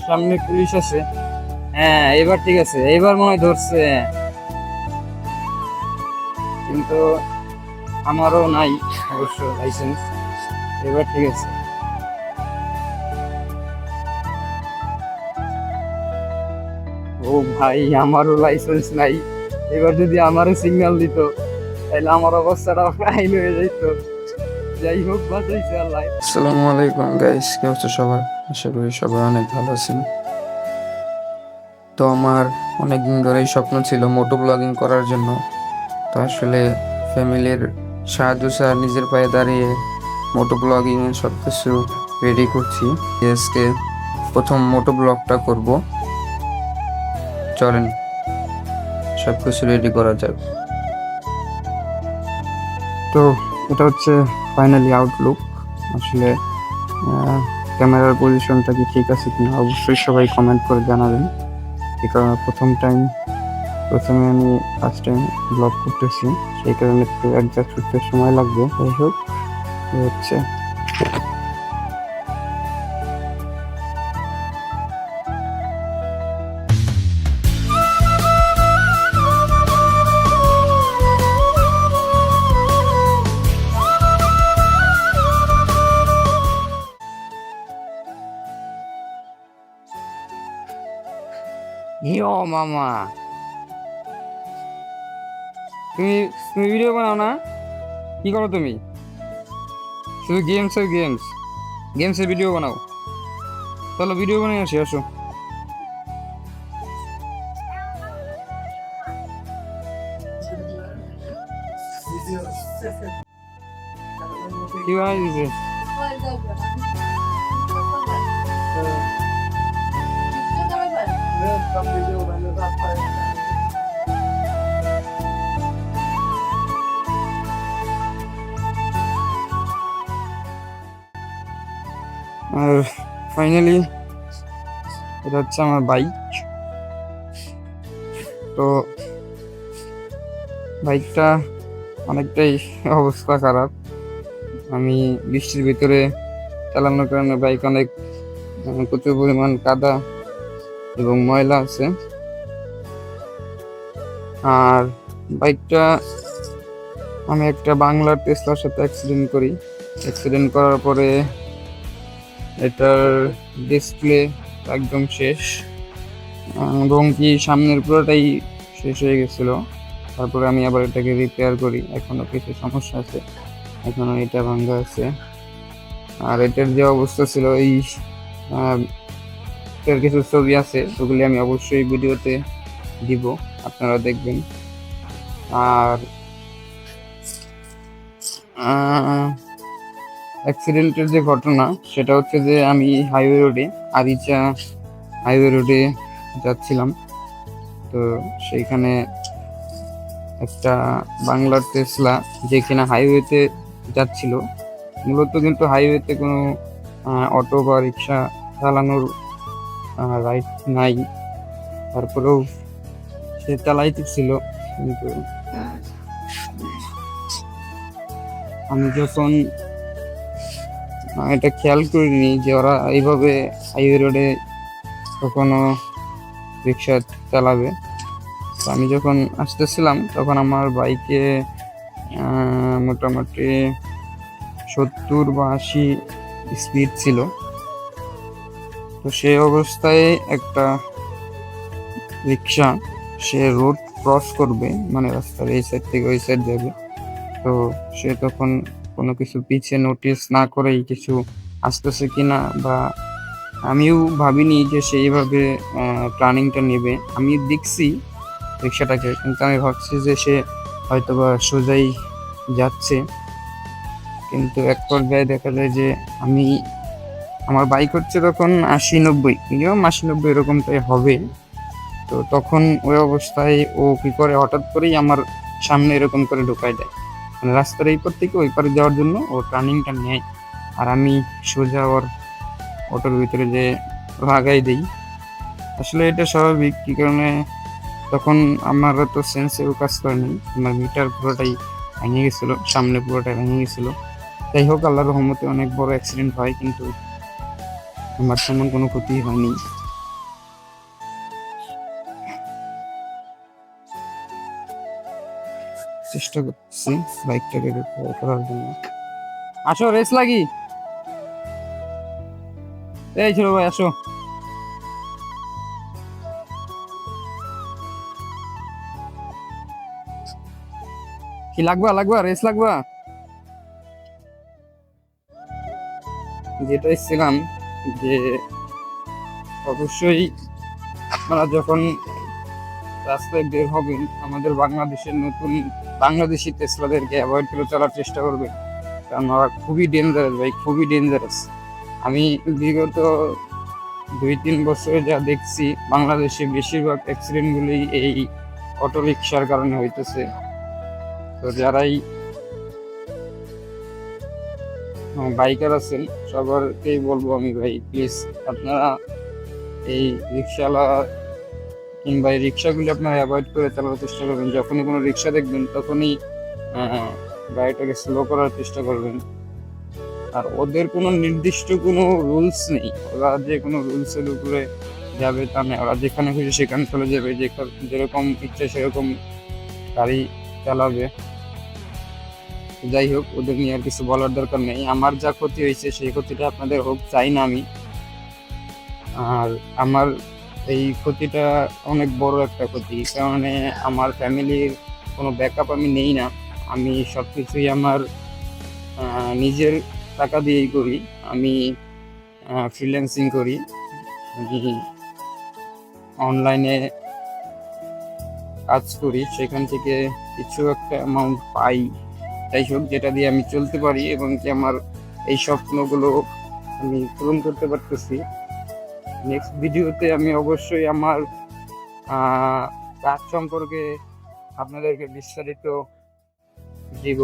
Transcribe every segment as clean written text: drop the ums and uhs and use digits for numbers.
সামনে পুলিশ আছে। হ্যাঁ, এবার ঠিক আছে, এবার মনে হয় ধরছে। কিন্তু আমারও নাই অবশ্য লাইসেন্স। এবার ঠিক আছে। ও ভাই, আমারও লাইসেন্স নাই। এবার যদি আমারও সিগন্যাল দিত তাহলে আমার অবস্থাটা ফাইল হয়ে যেত। যাই হোক, বাঁচাইছে আল্লাহ। আসসালামু আলাইকুম গাইস, কি অবস্থা সবার? আশা করি সবাই অনেক ভালো আছেন। তো আমার অনেকদিন ধরেই স্বপ্ন ছিল মোটো ব্লগিং করার জন্য। তো আসলে ফ্যামিলির সাহায্য ছাড়া নিজের পায়ে দাঁড়িয়ে মোটো ব্লগিং এর সব কিছু রেডি করছি। আজকে প্রথম মোটো ব্লগটা করব। চলেন সব কিছু রেডি করা যাক। তো এটা হচ্ছে ফাইনালি আউটলুক। আসলে ক্যামেরার পজিশনটা কি ঠিক আছে কিনা অবশ্যই সবাই কমেন্ট করে জানাবেন। এই কারণে প্রথমে আমি ফার্স্ট টাইম ব্লগ করতেছি, সেই কারণে একটু অ্যাডজাস্ট করতে সময় লাগবে। যাই হোক, এই হচ্ছে ইয়ো মামা, তুমি তুমি ভিডিও বানাও না? কি করো তুমি? শুধু গেমসের ভিডিও বানাও? চলো ভিডিও বানিয়ে আসি, আসো। কি বানাই দিছে? আর ফাইনালি এটা হচ্ছে আমার বাইক। তো বাইকটা অনেকটাই অবস্থা খারাপ। আমি বৃষ্টির ভিতরে চালানোর কারণে বাইক অনেক প্রচুর পরিমাণ কাদা এবং ময়লা আছে। আর বাইকটা আমি একটা বাংলার টেসলার সাথে অ্যাক্সিডেন্ট করার পরে এটার ডিসপ্লে একদম শেষ, এবং কি সামনের পুরোটাই শেষ হয়ে গেছিল। তারপরে আমি আবার এটাকে রিপেয়ার করি, এখনো কিছু সমস্যা আছে, এখনো এটা ভাঙ্গা আছে। আর এটার যে অবস্থা ছিল, এর কিছু ছবি আছে, ওগুলি আমি অবশ্যই ভিডিওতে দিব, আপনারা দেখবেন। আর অ্যাক্সিডেন্টের যে ঘটনা, সেটা হচ্ছে যে আমি আরিচা হাইওয়ে রোডে যাচ্ছিলাম। তো সেইখানে একটা বাংলার টেসলা, যে কিনা হাইওয়েতে যাচ্ছিল, মূলত কিন্তু হাইওয়েতে কোনো অটো বা রিক্সা চালানোর রাইট নাই, তারপরেও সে চালাইতেছিল। কিন্তু আমি যখন এটা খেয়াল করিনি যে ওরা এইভাবে হাইওয়ে রোডে কখনো রিক্সা চালাবে। তো আমি যখন আসতেছিলাম তখন আমার বাইকে মোটামুটি 70 বা 80 স্পিড ছিল। তো সেই অবস্থায় একটা রিক্সা, সে রোড ক্রস করবে, মানে রাস্তার এই সাইড থেকে ওই সাইড যাবে। তো সে তখন কোনো কিছু পিছে নোটিস না করেই কিছু আসতেছে কিনা, বা আমিও ভাবিনি যে সেইভাবে টার্নিংটা নেবে। আমি দেখছি রিক্সাটাকে, কিন্তু আমি ভাবছি যে সে হয়তো বা সোজাই যাচ্ছে। কিন্তু এক পর্যায়ে দেখা যায় যে আমার বাইক হচ্ছে তখন 80-90, মিনিমাম 80-90 এরকমটাই হবে। তো তখন ওই অবস্থায় ও কি করে, হঠাৎ করেই আমার সামনে এরকম করে ঢুকাই দেয়, মানে রাস্তার এই পার থেকে ওই পারে যাওয়ার জন্য ও টার্নিংটা নেয়। আর আমি সোজা ওর অটোর ভিতরে যে লাগাই দিই। আসলে এটা স্বাভাবিক, কি কারণে তখন আমার তো সেন্সেও কাজ করেনি, আমার মিটার পুরোটাই ভেঙে গেছিল, সামনে পুরোটাই ভেঙে গেছিল। যাই হোক, আল্লাহর রহমতে অনেক বড় অ্যাক্সিডেন্ট হয়, কিন্তু আমার তেমন কোনো ক্ষতি হয়নি। চেষ্টা করছি বাইকটাকে রিকভার করার জন্য। আসো রেস লাগি। এই ছোট ভাই আসো। কি লাগবা রেস লাগবা? যেটা ছিলাম যে অবশ্যই আপনারা যখন রাস্তায় বের হবেন আমাদের বাংলাদেশের নতুন বাংলাদেশি টেসলাদেরকে অ্যাভয়েড করে চলার চেষ্টা করবেন, কারণ ওরা খুবই ডেঞ্জারাস ভাই, খুবই ডেঞ্জারাস। আমি বিগত 2-3 বছরে যা দেখছি বাংলাদেশে বেশিরভাগ অ্যাক্সিডেন্টগুলি এই অটো রিক্সার কারণে হইতেছে। তো যারাই বাইকার আছেন সবারকেই বলবো আমি ভাই, প্লিজ আপনারা এই রিক্সাওয়ালা কিংবা এই রিক্সাগুলি আপনারা অ্যাভয়েড করে চালানোর চেষ্টা করবেন। যখনই কোনো রিক্সা দেখবেন তখনই গাড়িটাকে স্লো করার চেষ্টা করবেন। আর ওদের কোনো নির্দিষ্ট কোনো রুলস নেই, ওরা যে কোনো রুলসের উপরে যাবে তা নেই। ওরা যেখানে খুশি সেখানে চলে যাবে, যেরকম ইচ্ছে সেরকম গাড়ি চালাবে। যাই হোক, ওদের নিয়ে আর কিছু বলার দরকার নেই। আমার যা ক্ষতি হয়েছে সেই ক্ষতিটা আপনাদের হোক চাই না আমি। আর আমার এই ক্ষতিটা অনেক বড় একটা ক্ষতি, কারণ আমার ফ্যামিলির কোনো ব্যাকআপ আমি নেই না। আমি সব কিছুই আমার নিজের টাকা দিয়েই করি। আমি ফ্রিল্যান্সিং করি, আমি অনলাইনে কাজ করি, সেখান থেকে কিছু একটা অ্যামাউন্ট পাই। যাই হোক, যেটা দিয়ে আমি চলতে পারি এবং কি আমার এই স্বপ্নগুলো আমি পূরণ করতে পারতেছি। নেক্সট ভিডিওতে আমি অবশ্যই আমার কাজ সম্পর্কে আপনাদেরকে বিস্তারিত দিব।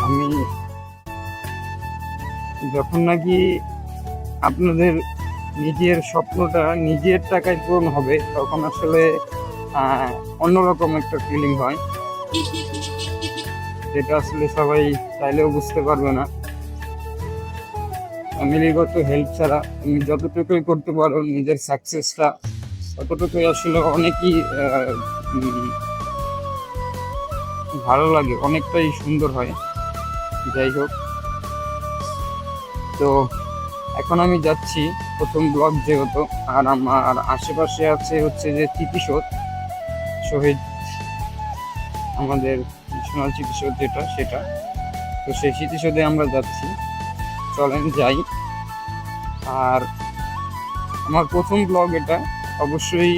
আমি যখন নাকি আপনাদের নিজের স্বপ্নটা নিজের টাকায় পূরণ হবে তখন আসলে অন্যরকম একটা ফিলিং হয়, যেটা আসলে সবাই চাইলেও বুঝতে পারবে না। ফ্যামিলিগত হেল্প ছাড়া তুমি যতটুকুই করতে পারো নিজের সাকসেসটা ততটুকুই আসলে অনেকই ভালো লাগে, অনেকটাই সুন্দর হয়। যাই হোক, তো এখন আমি যাচ্ছি প্রথম ব্লগ যেহেতু, আর আমার আশেপাশে আছে হচ্ছে যে স্মৃতিসৌধ, শহীদ আমাদের ন্যাশনাল স্মৃতিসৌধ যেটা সেটা। তো সেই স্মৃতিসৌধে আমরা যাচ্ছি, চলেন যাই। আর আমার প্রথম ব্লগ এটা, অবশ্যই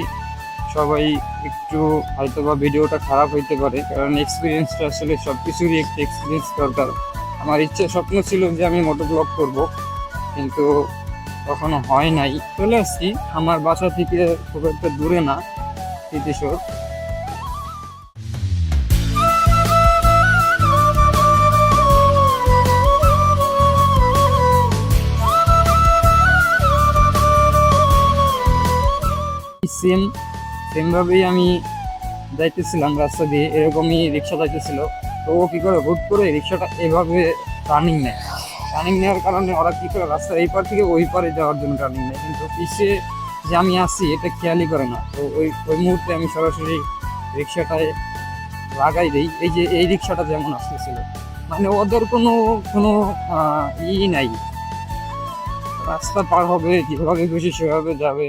সবাই একটু হয়তো বা ভিডিওটা খারাপ হইতে পারে, কারণ এক্সপিরিয়েন্সটা আসলে সব কিছুরই একটা এক্সপিরিয়েন্স দরকার। আমার ইচ্ছা স্বপ্ন ছিল যে আমি মোটো ব্লগ করব, কিন্তু কখনো হয় নাই। চলে আসছি, আমার বাসা থেকে খুব একটা দূরে না স্মৃতিসৌধ। সেমভাবেই আমি যাইতেছিলাম রাস্তা দিয়ে, এরকমই রিক্সা যাইতেছিল। তো ও কী করে হুট করে রিক্সাটা এভাবে টার্নিং নেয়। টার্নিং নেওয়ার কারণে ওরা কী করে রাস্তার এই পার থেকে ওই পারে যাওয়ার জন্য টার্নিং নেয়, কিন্তু পিছিয়ে যে আমি আসি এটা খেয়ালই করে না। তো ওই মুহূর্তে আমি সরাসরি রিক্সাটায় লাগাই দিই। এই যে এই রিক্সাটা যেমন আসতেছিল, মানে ওদের কোনো কোনো নাই, রাস্তা পার হবে যেভাবে খুশি সেভাবে যাবে।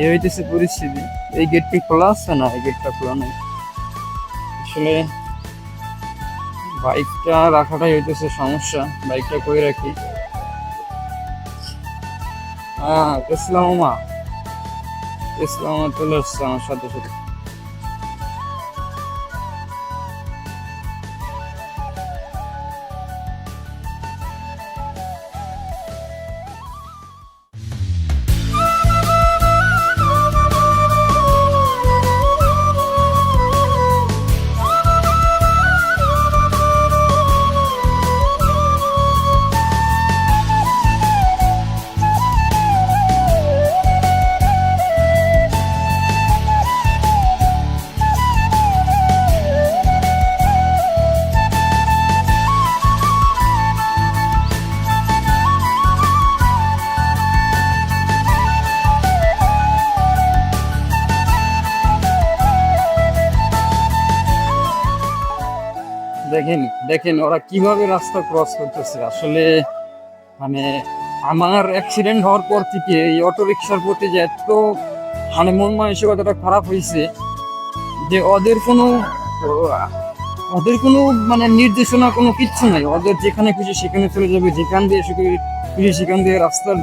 এই হইতেছে পরিস্থিতি। এই গেটটি খোলা আছে না, এই গেটটা খোলা নেই। আসলে বাইকটা রাখাটাই হইতেছে সমস্যা, বাইকটা কই রাখি। ইসলামা চলে আসছে আমার সাথে সাথে। দেখেন দেখেন ওরা কিভাবে রাস্তা ক্রস করতেছে আসলে, মানে আমার অ্যাক্সিডেন্ট হওয়ার পর থেকে এই অটো রিক্সার প্রতি যে এত মানে মন মানসিকতাটা খারাপ হয়েছে যে ওদের কোনো মানে নির্দেশনা কোনো কিচ্ছু নাই। ওদের যেখানে খুশি সেখানে চলে যাবে, যেখান দিয়ে খুশি সেখান দিয়ে রাস্তার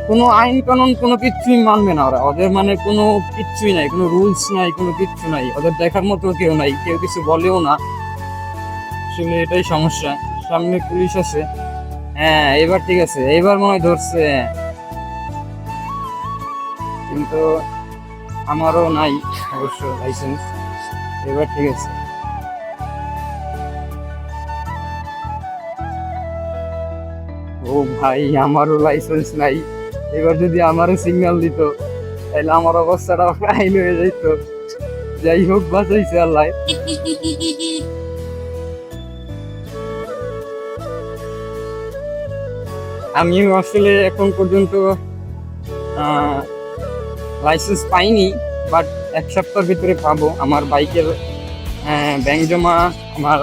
কোনো আইন কানুন কোনো কিচ্ছুই মানবে না ওরা। ওদের মানে কোনো কিচ্ছুই নাই, কোনো রুলস নাই, কোনো কিচ্ছু নাই। ওদের দেখার মতো কেউ নাই, কেউ কিছু বলেও না। আসলে এটাই সমস্যা। সামনে পুলিশ আছে। হ্যাঁ এবার ঠিক আছে, এবার মনে হয় ধরছে। কিন্তু আমারও নাই অবশ্য লাইসেন্স। এবার ঠিক আছে। ও ভাই, আমারও লাইসেন্স নাই। এবার যদি আমারও সিগন্যাল দিত তাহলে আমার অবস্থাটা ফাইল হয়ে যেত। যাই হোক, বাঁচাইছে আল্লাহ। আমিও আসলে এখন পর্যন্ত লাইসেন্স পাইনি, বাট 1 সপ্তাহের ভিতরে পাবো। আমার বাইকের ব্যাংক জমা, আমার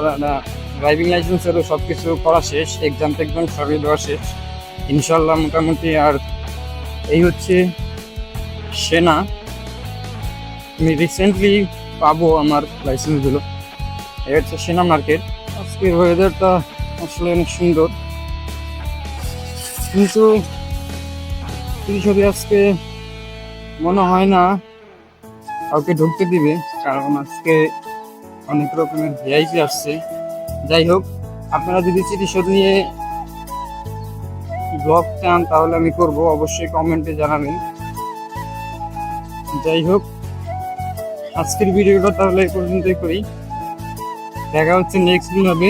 ড্রাইভিং লাইসেন্সেরও সব কিছু করা শেষ, এক্সাম টেক্সাম সবই দেওয়া শেষ ইনশাল্লাহ মোটামুটি। আর এই হচ্ছে সেনা, আমি রিসেন্টলি পাবো আমার লাইসেন্সগুলো। এই হচ্ছে সেনা মার্কেট। আজকের ওয়েদারটা আসলে অনেক সুন্দর, কিন্তু পুলিশ আজকে মনে হয় না কাউকে ঢুকতে দিবে, কারণ আজকে অনেক রকমের ভিআইপি আসছে। যাই হোক, আপনারা যদি স্মৃতিসৌধ নিয়ে ব্লগ চান তাহলে আমি করব, অবশ্যই কমেন্টে জানাবেন। যাই হোক, আজকের ভিডিওটা তাহলে এই পর্যন্তই করি। দেখা হচ্ছে নেক্সট দিন হবে।